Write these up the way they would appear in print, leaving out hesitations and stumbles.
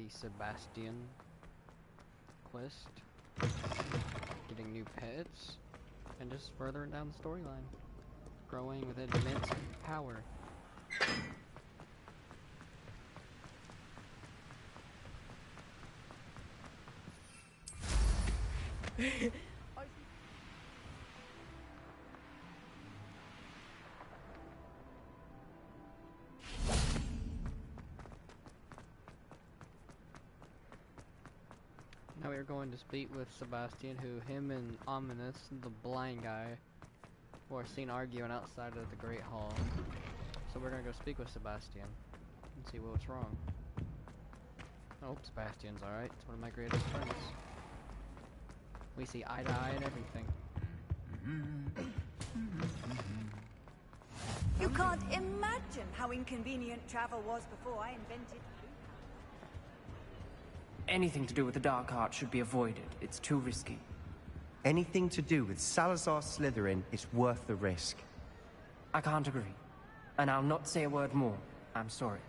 Sebastian quest, getting new pets, and just furthering down the storyline, growing with immense power. Now we're going to speak with Sebastian, who him and Ominous, the blind guy, were seen arguing outside of the Great Hall. So we're gonna go speak with Sebastian and see what's wrong. I hope Sebastian's alright. It's one of my greatest friends. We see eye to eye and everything. You can't imagine how inconvenient travel was before I invented. Anything to do with the dark art should be avoided. It's too risky. Anything to do with Salazar Slytherin is worth the risk. I can't agree. And I'll not say a word more. I'm sorry.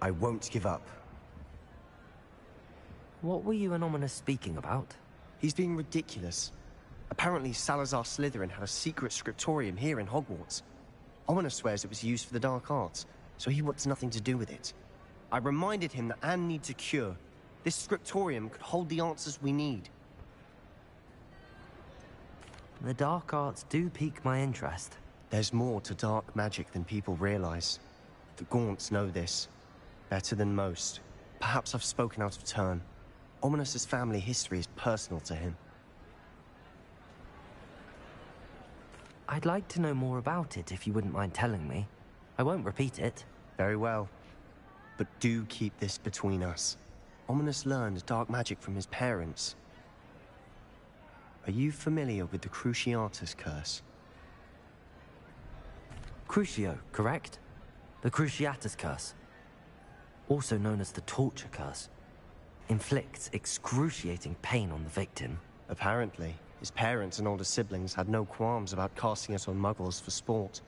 I won't give up. What were you and Ominous speaking about? He's being ridiculous. Apparently Salazar Slytherin had a secret scriptorium here in Hogwarts. Ominous swears it was used for the dark arts, so he wants nothing to do with it. I reminded him that Anne needs a cure. This scriptorium could hold the answers we need. The dark arts do pique my interest. There's more to dark magic than people realize. The Gaunts know this better than most. Perhaps I've spoken out of turn. Ominous's family history is personal to him. I'd like to know more about it if you wouldn't mind telling me. I won't repeat it. Very well. But do keep this between us. Ominous learned dark magic from his parents. Are you familiar with the Cruciatus curse? Crucio, correct? The Cruciatus curse. Also known as the torture curse. Inflicts excruciating pain on the victim. Apparently, his parents and older siblings had no qualms about casting it on muggles for sport.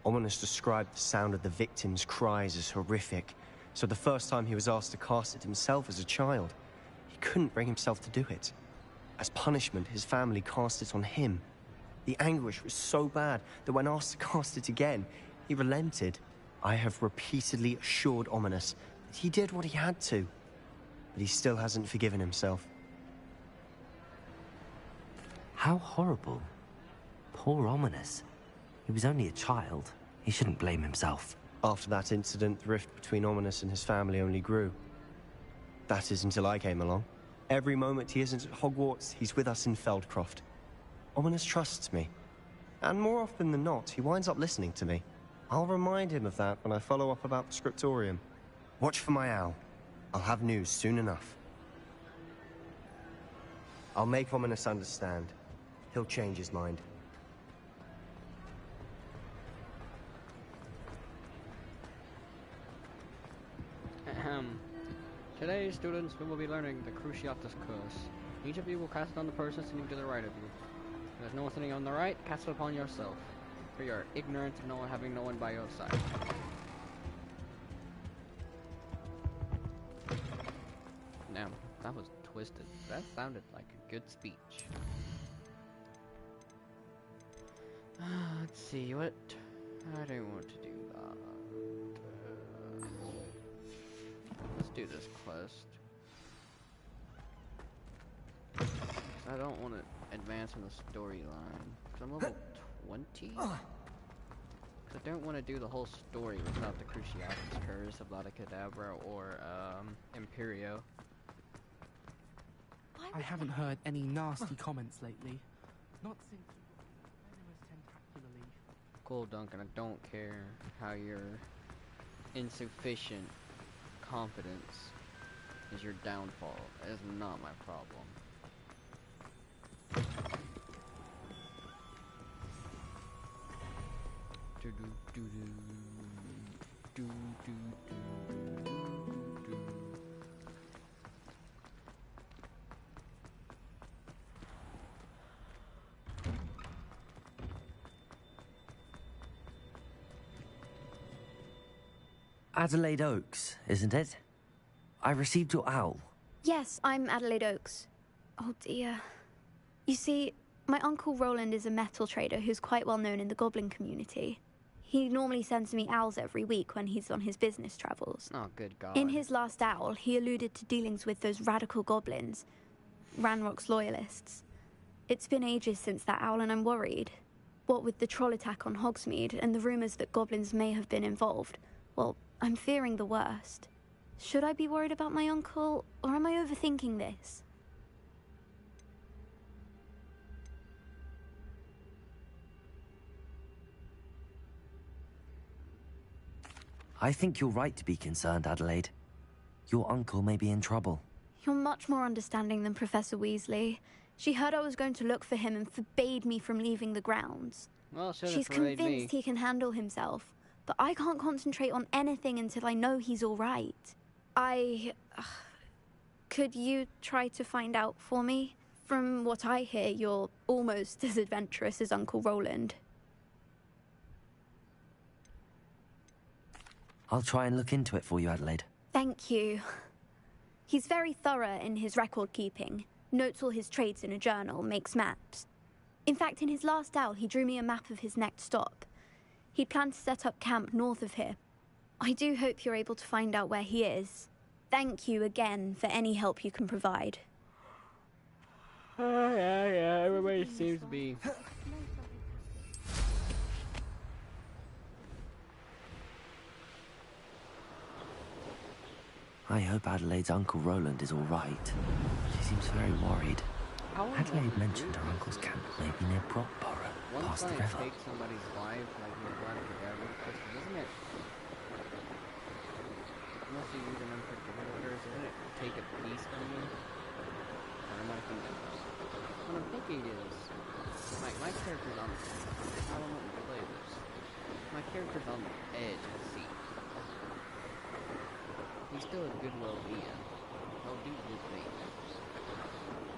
Ominous described the sound of the victim's cries as horrific, so the first time he was asked to cast it himself as a child, he couldn't bring himself to do it. As punishment, his family cast it on him. The anguish was so bad that when asked to cast it again, he relented. I have repeatedly assured Ominous that he did what he had to, but he still hasn't forgiven himself. How horrible. Poor Ominous. He was only a child. He shouldn't blame himself. After that incident, the rift between Ominous and his family only grew. That is until I came along. Every moment he isn't at Hogwarts, he's with us in Feldcroft. Ominous trusts me. And more often than not, he winds up listening to me. I'll remind him of that when I follow up about the scriptorium. Watch for my owl. I'll have news soon enough. I'll make Ominous understand. He'll change his mind. Today, students, we will be learning the Cruciatus curse. Each of you will cast it on the person sitting to the right of you. If there's no one sitting on the right, cast it upon yourself, for you are ignorant of no one having no one by your side. Damn, that was twisted. That sounded like a good speech. Let's see, what? I don't want to do that. Let's do this quest. I don't want to advance in the storyline. I'm level 20? I don't want to do the whole story without the Cruciatus Curse, Avada Kedavra, or Imperio. I haven't heard any nasty comments lately. Not since venomous tentacular leaf. Cool, Duncan, I don't care how your insufficient confidence is your downfall. That is not my problem. Do do do do do do do do. Adelaide Oaks, isn't it? I received your owl. Yes, I'm Adelaide Oaks. Oh dear. You see, my Uncle Roland is a metal trader who's quite well known in the goblin community. He normally sends me owls every week when he's on his business travels. Oh, good God. In his last owl, he alluded to dealings with those radical goblins, Ranrock's loyalists. It's been ages since that owl and I'm worried. What with the troll attack on Hogsmeade and the rumours that goblins may have been involved, well, I'm fearing the worst. Should I be worried about my uncle, or am I overthinking this? I think you're right to be concerned, Adelaide. Your uncle may be in trouble. You're much more understanding than Professor Weasley. She heard I was going to look for him and forbade me from leaving the grounds. Well, She's convinced he can handle himself, but I can't concentrate on anything until I know he's all right. Could you try to find out for me? From what I hear, you're almost as adventurous as Uncle Roland. I'll try and look into it for you, Adelaide. Thank you. He's very thorough in his record keeping. Notes all his trades in a journal, makes maps. In fact, in his last owl, he drew me a map of his next stop. He planned to set up camp north of here. I do hope you're able to find out where he is. Thank you again for any help you can provide. Yeah, everybody seems to be... I hope Adelaide's Uncle Roland is all right. She seems very worried. Adelaide mentioned her uncle's camp may be near Brockborough, past the river. Take somebody's life, like you're glad to get rid of, doesn't it? Unless you use an Unforgivable, doesn't it take a piece from you? Or am I thinking? What I'm thinking is, my character's on the... I don't want to play this. My character's on the edge of the seat. He's still a goodwill being. He'll do good things.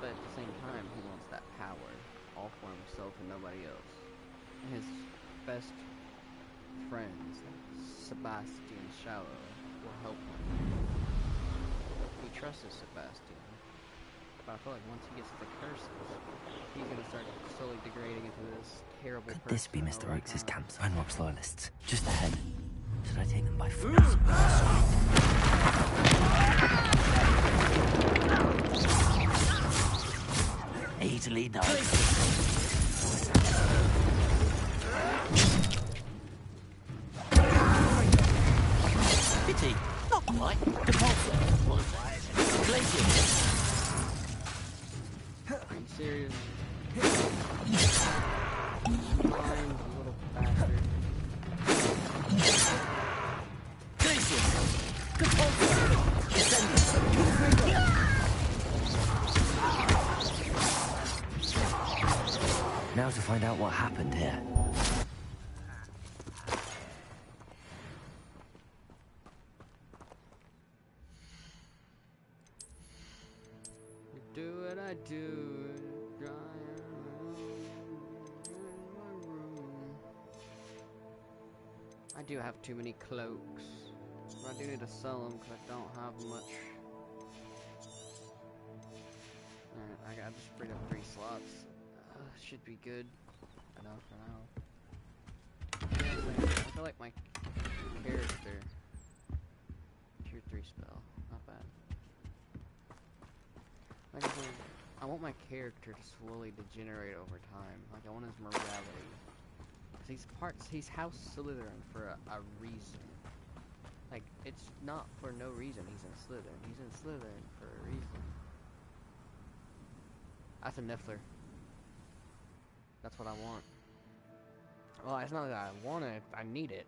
But at the same time, he wants that power, all for himself and nobody else. And his best friends, Sebastian Shallow, will help him. He trusts Sebastian. But I feel like once he gets the curses, he's gonna start slowly degrading into this terrible person. Could this be Mr. Oakes' camp? Ranrock's loyalists. Just ahead. Should I take them by force? Easily done. Pity. Not quite. Are you serious? Fine, you little bastard. Now to find out what happened here. Do what I do, dry around in my room. I do have too many cloaks, but I do need to sell them because I don't have much. Alright, I just freed up 3 slots. Should be good enough for now. I feel like my character tier 3 spell, not bad. Like I want my character to slowly degenerate over time. Like I want his morality. Cause he's House Slytherin for a reason. Like it's not for no reason he's in Slytherin. He's in Slytherin for a reason. That's a Niffler. That's what I want. Well, it's not that I want it, I need it.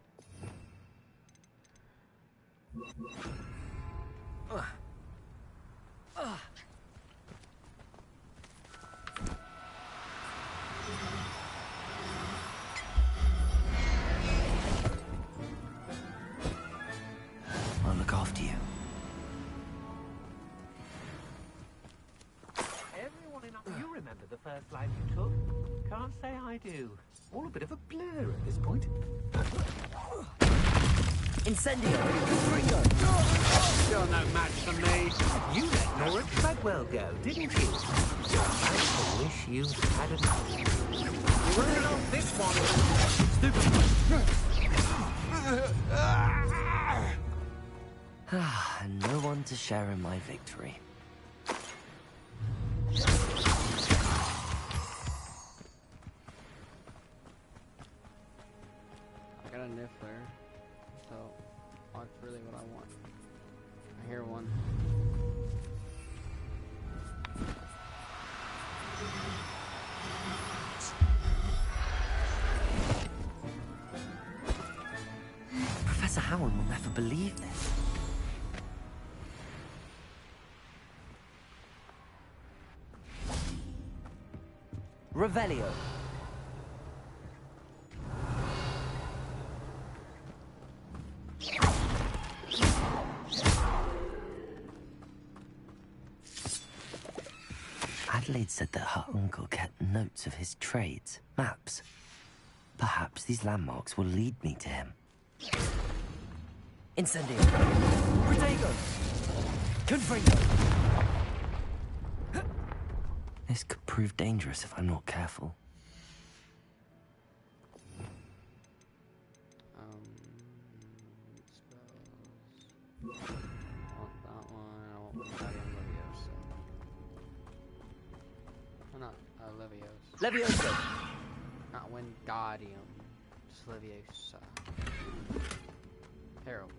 I'll look after you. Everyone enough, you remember the first life you took? Can't say I do. All a bit of a blur at this point. Incendio! You're no match for me. You let Nora Treadwell go, didn't you? I wish you hadn't. You wouldn't have this one. And no one to share in my victory. I got a niffler, so that's really what I want. I hear one. Professor Howard will never believe this. Revelio. Adelaide said that her uncle kept notes of his trades, maps. Perhaps these landmarks will lead me to him. Incendio! Protego! Confringo! This could prove dangerous if I'm not careful. Spells. I want that one. I want Wingardium Leviosa. Oh, not Leviosa. Leviosa! Not Wingardium. Just Leviosa. Terrible.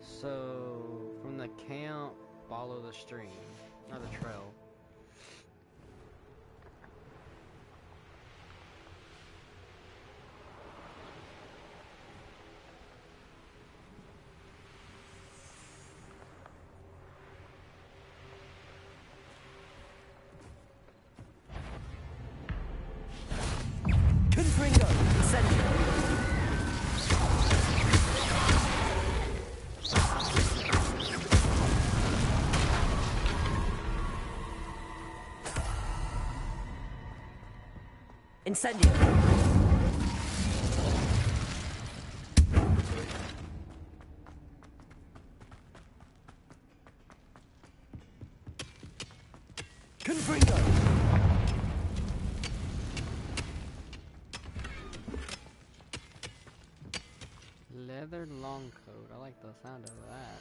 So, from the camp, follow the stream, not the trail. Confringo! Incendio! Incendio! Confringo! Leather long coat. I like the sound of that.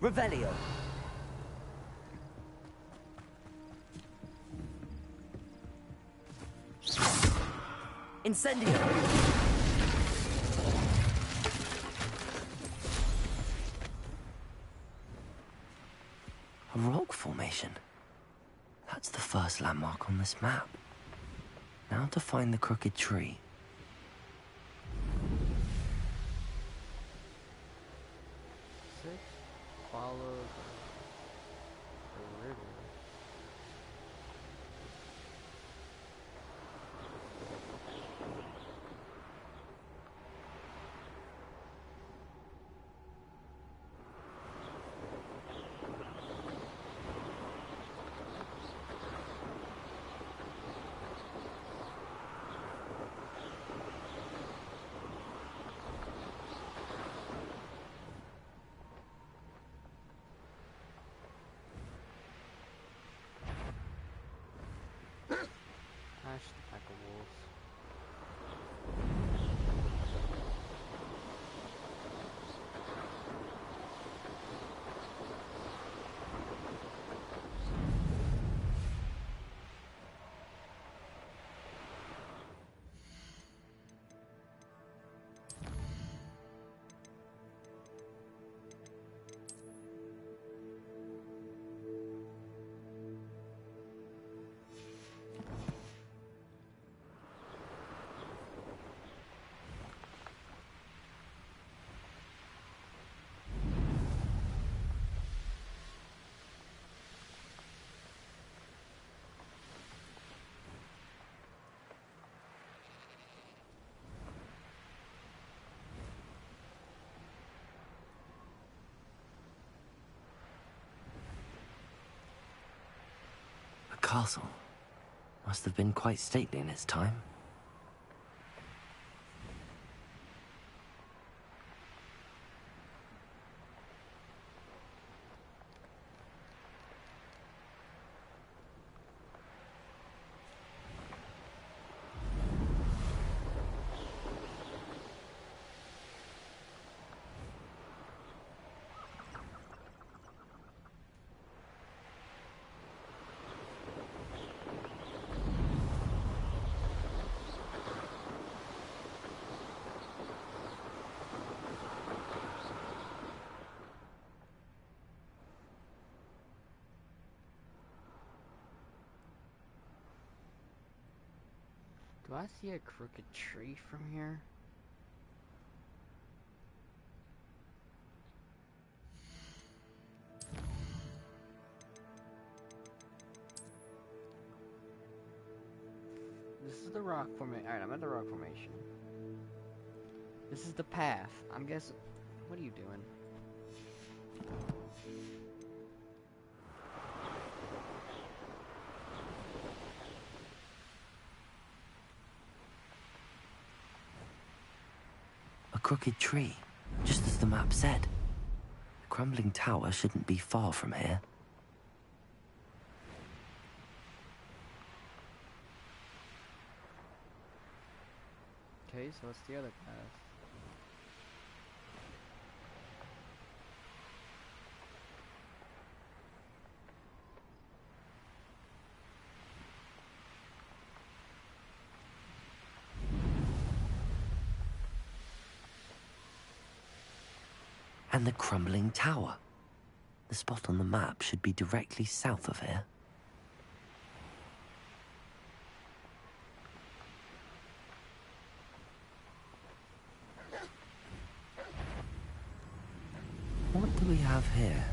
Revelio. Incendio. A rock formation. That's the first landmark on this map. Now to find the crooked tree. Follow the river. castle. Must have been quite stately in its time. Do I see a crooked tree from here? This is the rock formation. Alright, I'm at the rock formation. This is the path. I'm guessing. What are you doing? A crooked tree, just as the map said. The crumbling tower shouldn't be far from here. Okay, so what's the other path? And the crumbling tower. The spot on the map should be directly south of here. What do we have here?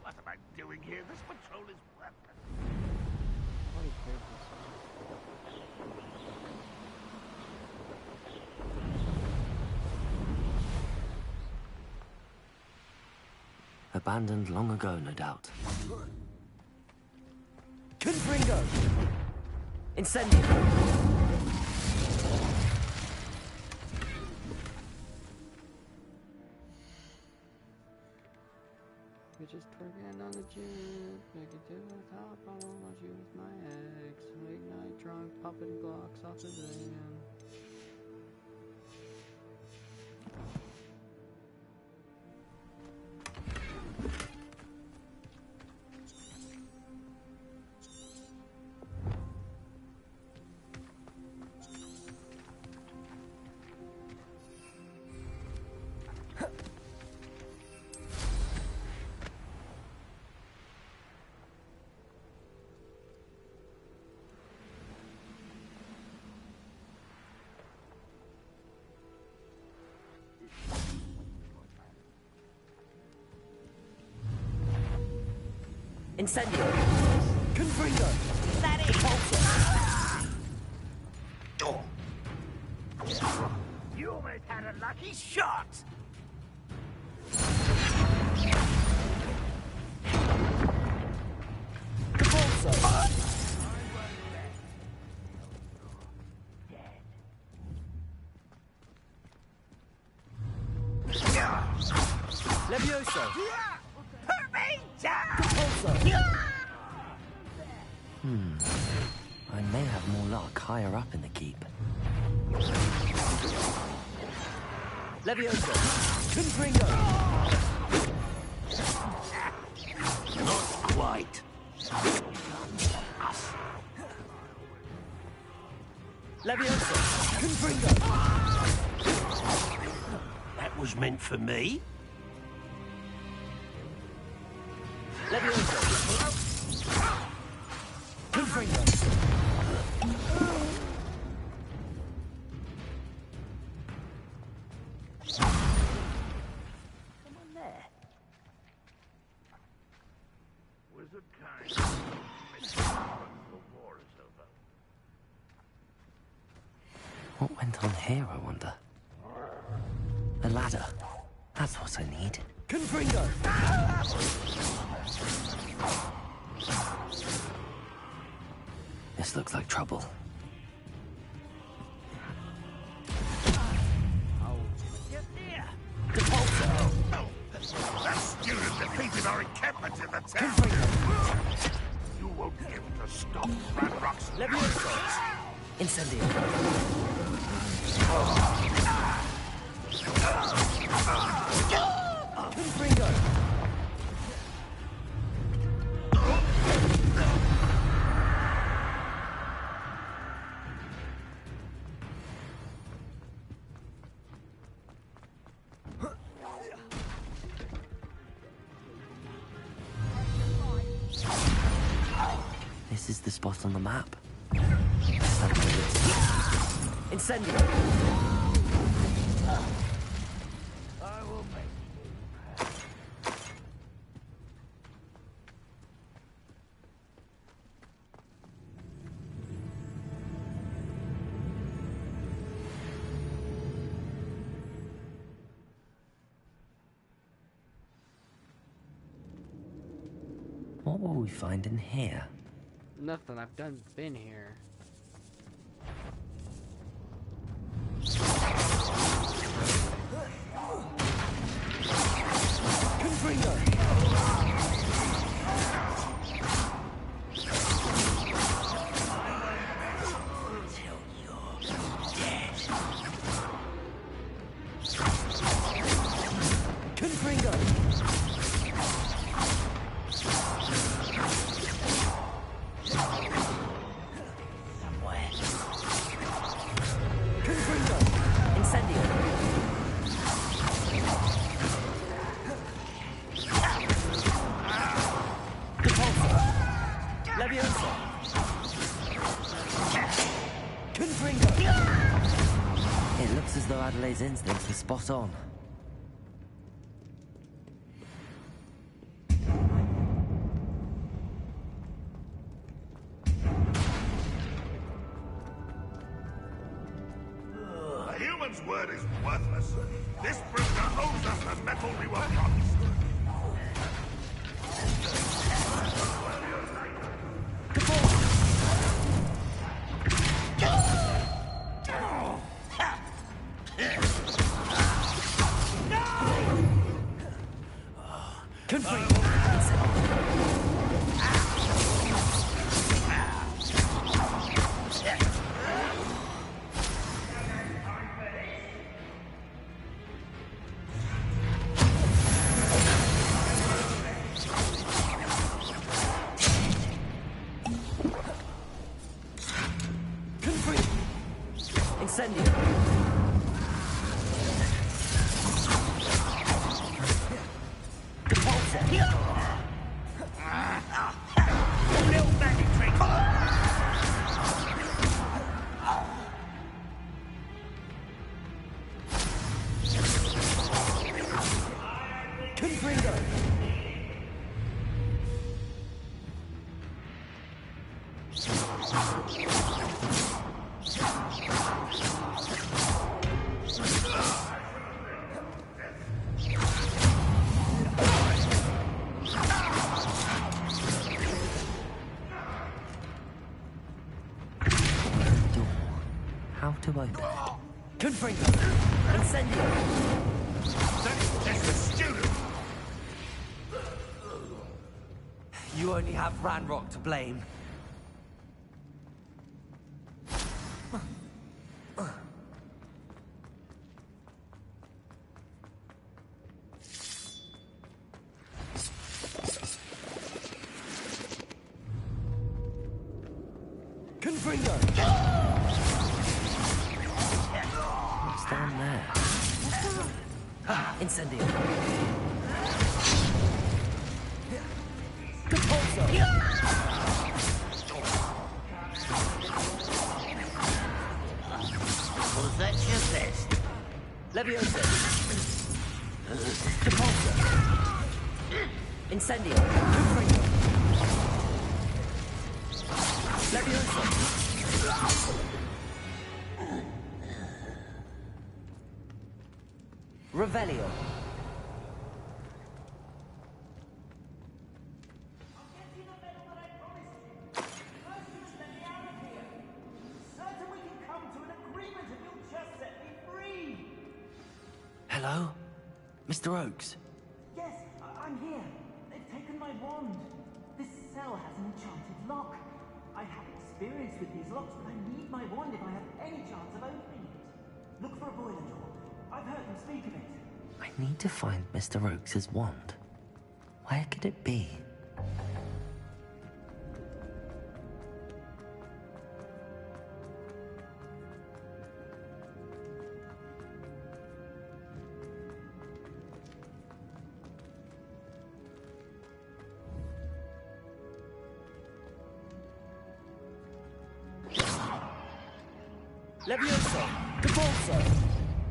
What am I doing here? This patrol is worthless. I've already cleared this one. Abandoned long ago, no doubt. Confringo! Incendio! We just twerking on the gym, make it to the top, I don't want you with my ex. Late night drunk, popping blocks off the van. Incendio! Confringo! That it? You almost had a lucky shot! Levioso! Put me down! I may have more luck higher up in the keep. Levioso! Confringo! Not quite. Levioso! Confringo! That was meant for me. Levioso! Confringo! Come on there. Wizard kind. The war is over. What went on here, I wonder? A ladder. That's what I need. Confringo! This looks like trouble. That student defeated our encampment in the town. You won't be able to stop Ranrock's Leviosa! Incendio. Confringo! This is the spot on the map. Incendio! I will make What will we find in here? Nothing. I've been here. Confringo! Confringo! Confringo! Incendio. Leviosa! Confringo! It looks as though Adelaide's instincts were spot on. A human's word is worthless. This prisoner owes us the metal we were promised. Confringo! Incendio. Little baggy trick. Confringo! How to open it? Confringo! Incendio! That's the student. You only have Ranrock to blame. Confringo! What's down there? Incendio. Depulso! Was that your best? Leviosa! Depulso! Incendio. Confringo! Leviosa! Revelio. Mr. Oakes. Yes, I'm here. They've taken my wand. This cell has an enchanted lock. I have experience with these locks, but I need my wand if I have any chance of opening it. Look for a boiler door. I've heard them speak of it. I need to find Mr. Oakes' wand. Where could it be? Levioso! Capulso!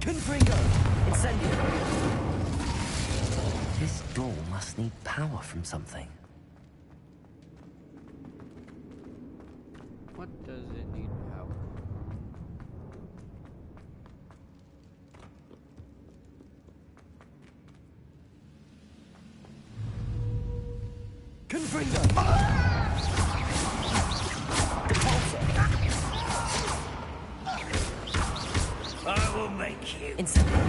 Confringo! Incendio! This door must need power from something. What does it need power? Confringo! Capulso! I will make you. Incendio!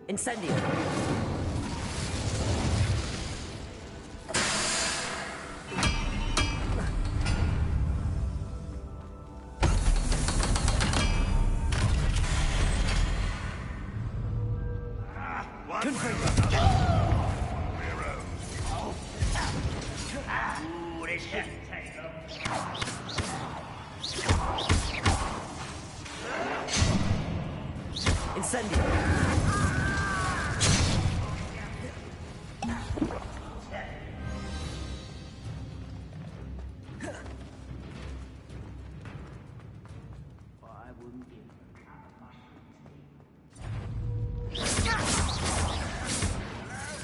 Incendio! Incendio!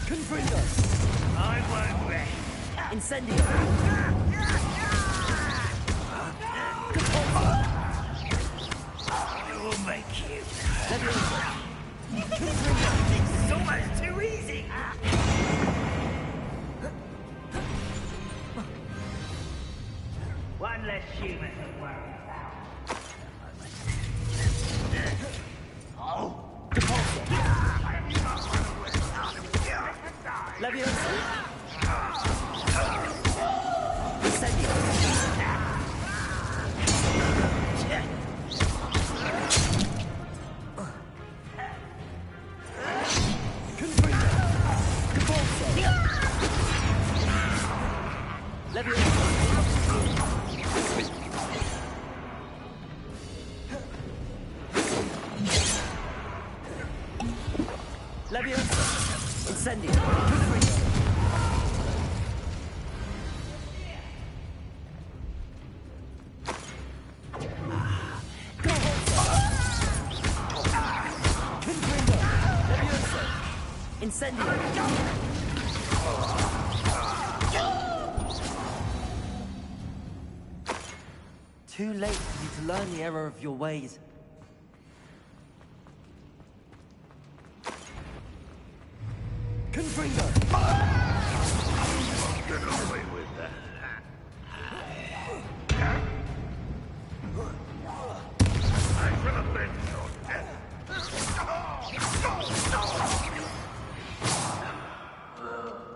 Confringo! I won't rest. Incendio! I will make you. Levioso! It's almost too easy. One less human to worry about. Oh! Levioso! Incendio! Confringo! Capulso! Levioso! Levioso! Incendio! Confringo! Incendio! Too late for you to learn the error of your ways. Confringo!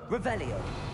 Revelio.